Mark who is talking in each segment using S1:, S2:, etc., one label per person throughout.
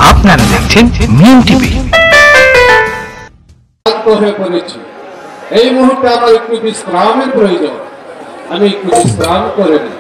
S1: আপনারা দেখছেন মিম টিভি।
S2: এই মুহূর্তে আমার একটু বিশ্রামের প্রয়োজন, আমি একটু বিশ্রাম করে নিই।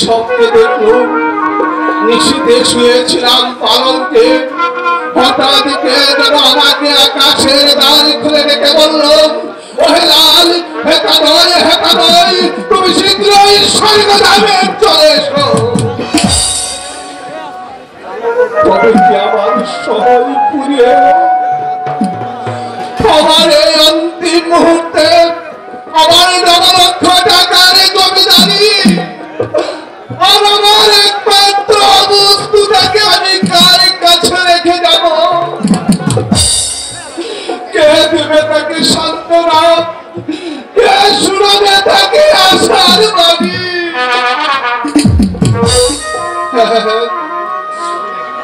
S2: স্বপ্নে দেখলো নিশীথে শুয়েছিলাম পালঙ্কে, হঠাৎ কে যেন আমাকে আকাশের দ্বার খুলে রেখে বললো, ওহে লাল, হেতা নয়, তুমি শীঘ্রই স্বর্গধামে চলে এসো। তবে কি আমার সবাই পুড়িয়ে আমার এই অন্তিম মুহূর্তে আমার 9 লক্ষ টাকার জমিদারি আর আমার একমাত্র বস্তুটাকে আমি কার কাছে রেখে যাব? কে দেবে তাকে সান্ত্বনা? কে শুনবে তাকে আশার বাণী?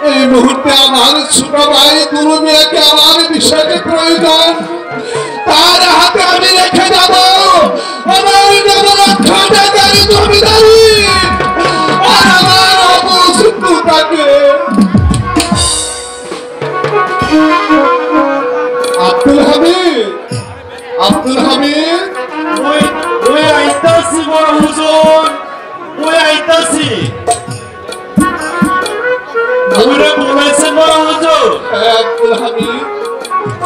S2: এই মুহূর্তে আমার ছোট ভাই দুরু মিয়াকে আমার বিশেষ প্রয়োজন, তার হাতে আমি রেখে যাব আমার 9 লক্ষ টাকার জমিদারি আর আমার অবস্তুটাকে। আব্দুল হামিদ,
S3: ওই আইতাছি বড় হুজুর, ওই আইতাছি। ওরে বলেছেন বড় হুজুর।
S2: আব্দুল হামিদ,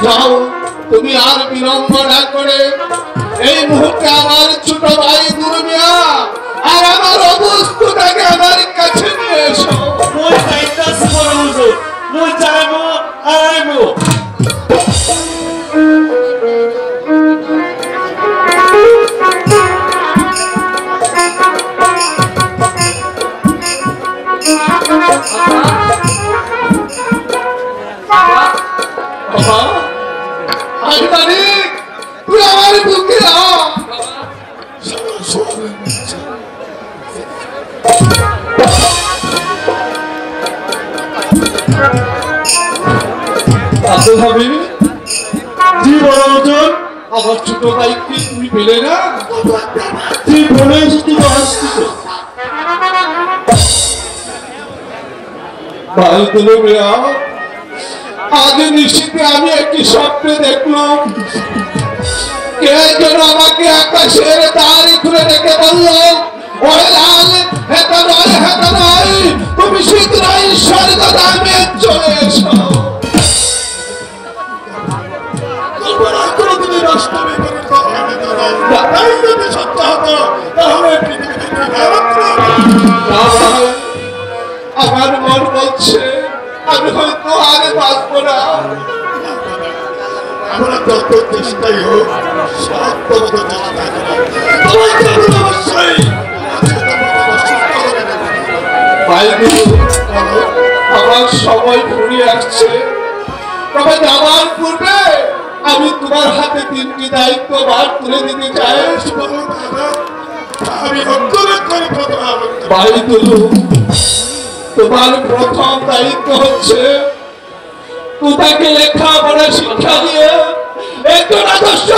S2: যাও তুমি আর বিলম্ব না করে এই মুহূর্তে আমার ছোট ভাই দুরু মিয়া আর আমার অবস্তুটাকে আমার কাছে নিয়ে এসো।
S3: ওই আইতাছি বড় হুজুর, ওই যাইবো আর আইবো।
S2: তুই আমার বুকে আমার ছোট ভাইকে তুমি পেলে না?
S3: তুই বলে এসেছি তো আসছিস
S2: ভাই দুলু মিয়া, আজ নিশ্চিতে আমি একটি স্বপ্নে দেখলাম, কে যেন আমাকে আকাশের দ্বার খুলে রেখে বললো, ওহে লাল, হেতা নয়, তুমি শীঘ্রই স্বর্গধামে চলে এসো। আমার মন বলছে আমি হয়তো আর বাঁচবো না, আমরা যত চেষ্টাই হোক সব চেষ্টা করি অবশ্যই আমার সময় ফুরিয়ে আসছে, তবে যাওয়ার পূর্বে আমি তোমার হাতে 3টি দায়িত্ব ভার তুলে দিতে চাই। আমি ভাই তুলু, তোমার প্রথম দায়িত্ব হচ্ছে তোমাকে লেখাপড়া শিক্ষা দিয়ে একজন আদর্শ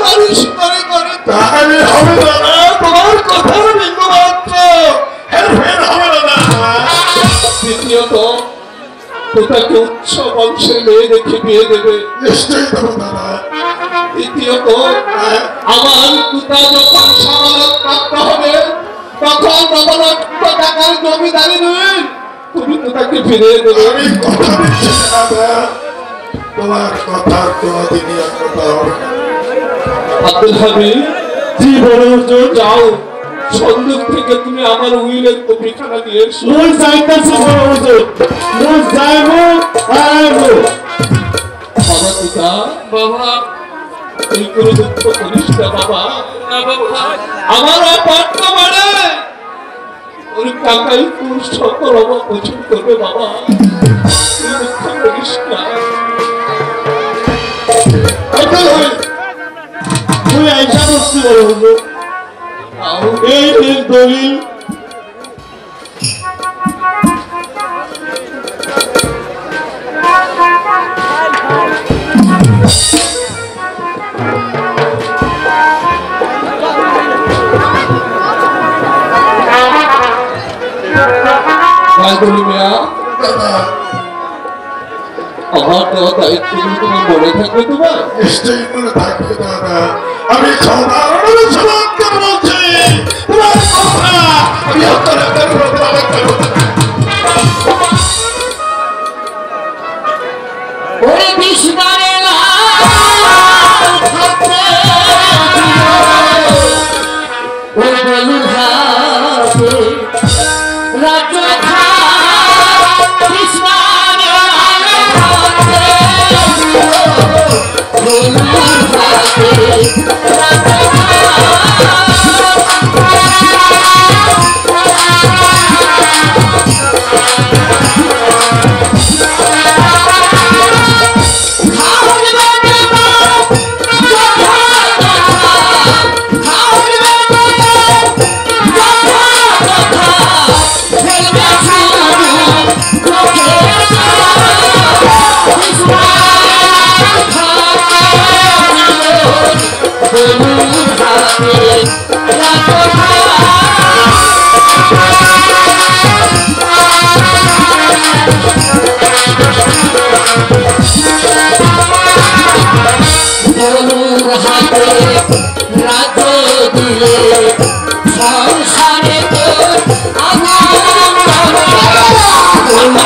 S2: মানুষ করে করে। তাহলে হবে না, তোমার কথার বিন্দু মাত্র হেরফের হবে না। দ্বিতীয়ত, তোমাকে উচ্চ বংশের মেয়ে দেখে বিয়ে দেবে। নিশ্চয়ই দেবো দাদা। তৃতীয়ত, আমার পিতা যখন সামালত প্রাপ্ত হবে তখন 9 লক্ষ টাকার জমিদারি নেবেন, তুমি তো তাকে ফিরিয়ে দেবে। আমি কথা দিচ্ছি দাদা, তোমার কথা কোনদিনই কথা হবে না। আব্দুল হামিদ, জি বড় হুজুর। যাও, সন্দুক থেকে তুমি আমার উইলের কপিখানা দিয়ে এসো।
S3: মুই চাইতাছি বড় হুজুর, মুই যাইবো আর আইবো।
S2: বাবা পিতা, বাবা এই করে দুঃখ করিস না বাবা। আমার বর্তমানে ওই টাকাই তোর সকল অভাব মোচন করবে বাবা, তুই দুঃখ করিস না।
S3: তুই আইসা বসছি বড় হুজুর, এই দলিল
S2: আমার দেওয়া দায়িত্ব তোমার মনে থাকবে? তোমার নিশ্চয়ই মনে থাকবে দাদা। আমি বলছি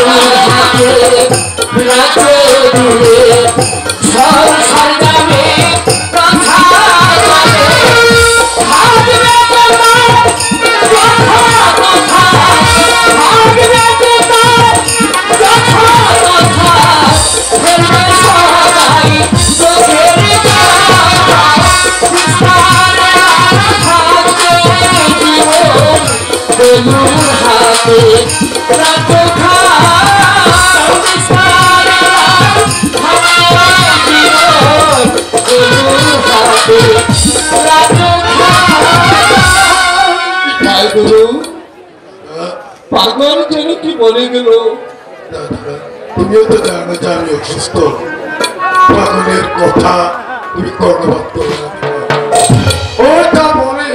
S2: তোমার কথা আমি পাগল যেন কি বলে গেল। তুমিও তো জানো যে আমি অসুস্থ, পাগলের কথা তুমি কর্ণপাত করো না। ওটা বলে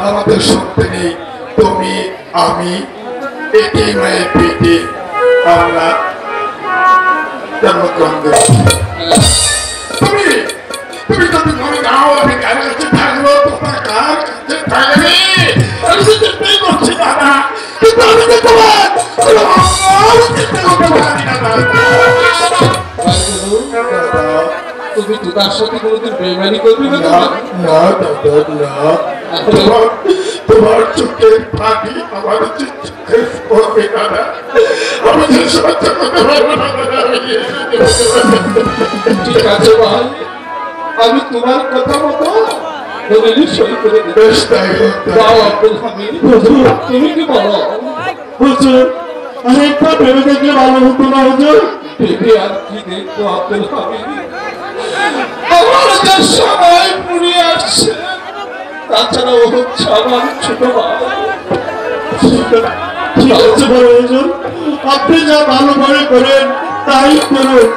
S2: আমাদের শুনতে নেই। তুমি আমি একই মায়ের পেটে আমরা জন্মগ্রহণ করেছি। তুমি তুমি যদি মনে নাও আমি কার কাছে থাকবো, তোমার কার কাছে থাকবে আমি তো চেষ্টাই করছি দাদা, কিন্তু আমি তো তোমার তুমি তার সাথে কোনোদিন বেমানি করবি না? তোমার চোখের ফাঁকি আমার চোখের পড়বে দাদা, আমি যে সহ্য করতে পারবো না। ঠিক আছে ভাই, আমি তোমার কথা মতো দলিল সই করে দেব।
S4: বেশ তাই হোক।
S2: দাও আব্দুল হামিদ, তুমি কি বলো?
S3: হুজুর আরেকবার ভেবে দেখলে ভালো হতো না হুজুর?
S2: ভেবে আর কি দেখবো আব্দুল হামিদ, আমার যে সময় ফুরিয়ে আসছে, তাছাড়া ও হচ্ছে আমার ছোট ভাই।
S3: ঠিক আছে বড় হুজুর, আপনি যা ভালো মনে করেন তাই করুন।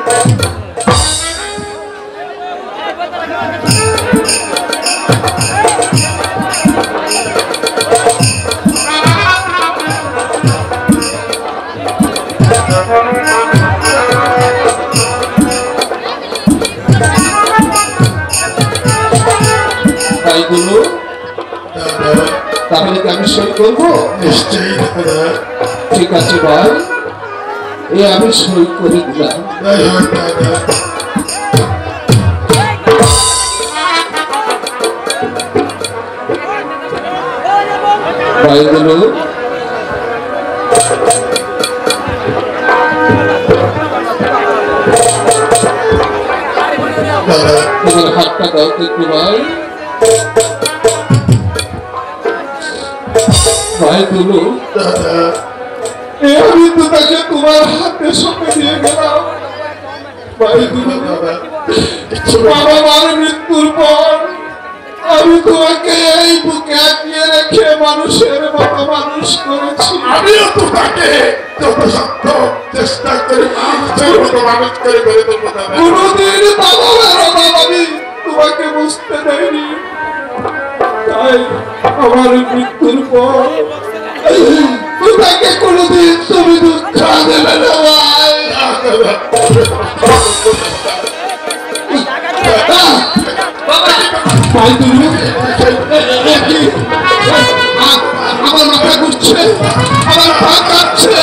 S2: ভাইগুলো,
S4: দাদা
S2: তাহলে কি আমি সই করবো?
S4: নিশ্চয়ই দাদা।
S2: ঠিক আছে ভাই, আমি সই করে দিলাম।
S4: তাই হোক দাদা।
S2: ভাইগুলো,
S4: দাদা
S2: তোমার হাতটা দাও তো একটু ভাই। ভাইগুলো,
S4: দাদা
S2: আমি তো তাকে তোমার হাতে সঁপে দিয়ে গেলাম। ভাইগুলো,
S4: দাদা
S2: বাবা মার মৃত্যুর পর আমি তোমাকে এই বুকে আঁকিয়ে রেখে মানুষের মতো মানুষ করেছি।
S4: আমিও তো তাকে যথাসাধ্য চেষ্টা করে মানুষের মতো মানুষ করে গড়ে তুলবো দাদা।
S2: কোনদিন বাবা মার অভাব আমি তোমাকে বুঝতে দেয়নি, তাই আমার মৃত্যুর পর তোমাকে কোনদিন তুমি দুঃখ দেবে না ভাই। ভাই তুমি আমার মাথা ঘুরছে, আমার পা কাঁপছে,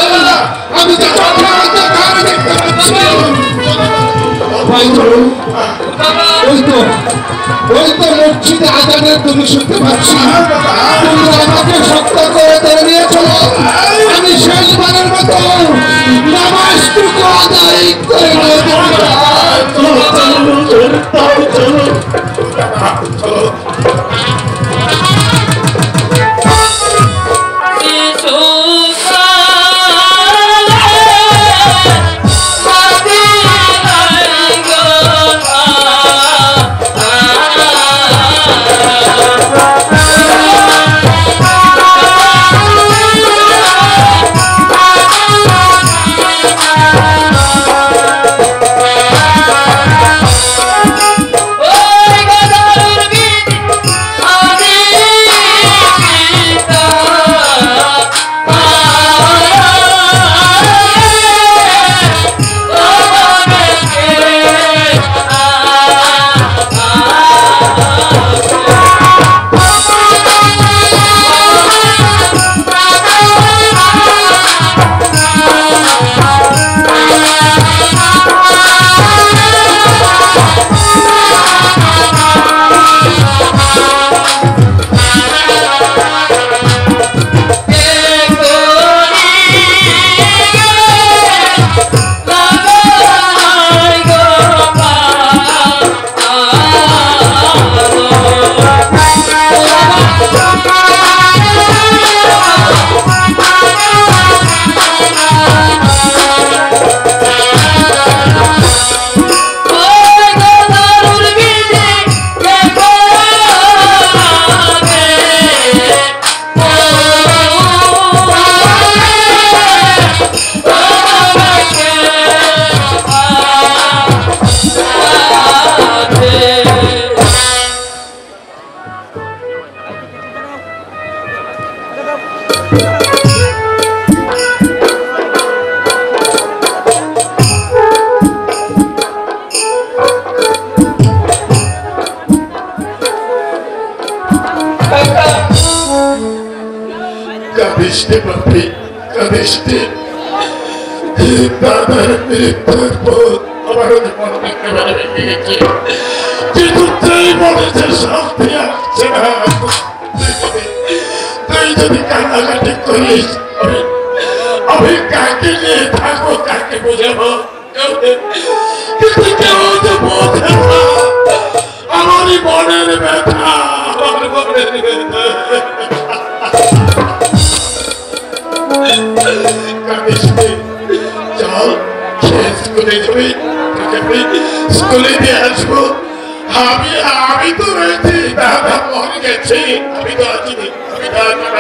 S2: আমি যে দেখতে পাচ্ছি। ভাই চলুন, ওই তো মসজিদে আজানের তুমি শুনতে পাচ্ছি। তুমি আমাকে শক্ত করে ধরে নিয়ে চলো, আমি শেষবারের মতো নামাজটুকু আদায় করে নেব।
S4: কাঁদিসনি বাপি, কাঁদিসনি। দাদার মৃত্যুর পর আমারও জীবন একেবারে ভেঙে গেছে, কিছুতেই মনেতে শান্তি আসছে না। তুই যদি কান্নাকাটি করিস, আমি কাকে নিয়ে থাকবো, কাকে বোঝাবো? কিন্তু কেউ তো বোঝে না। কাঁদিস নে। চল স্কুলে যাবি, তোকে আমি স্কুলে দিয়ে আসবো। আমি তো রয়েছি, দাদা মরে গেছে, আমি তো আছি, আমি দাদা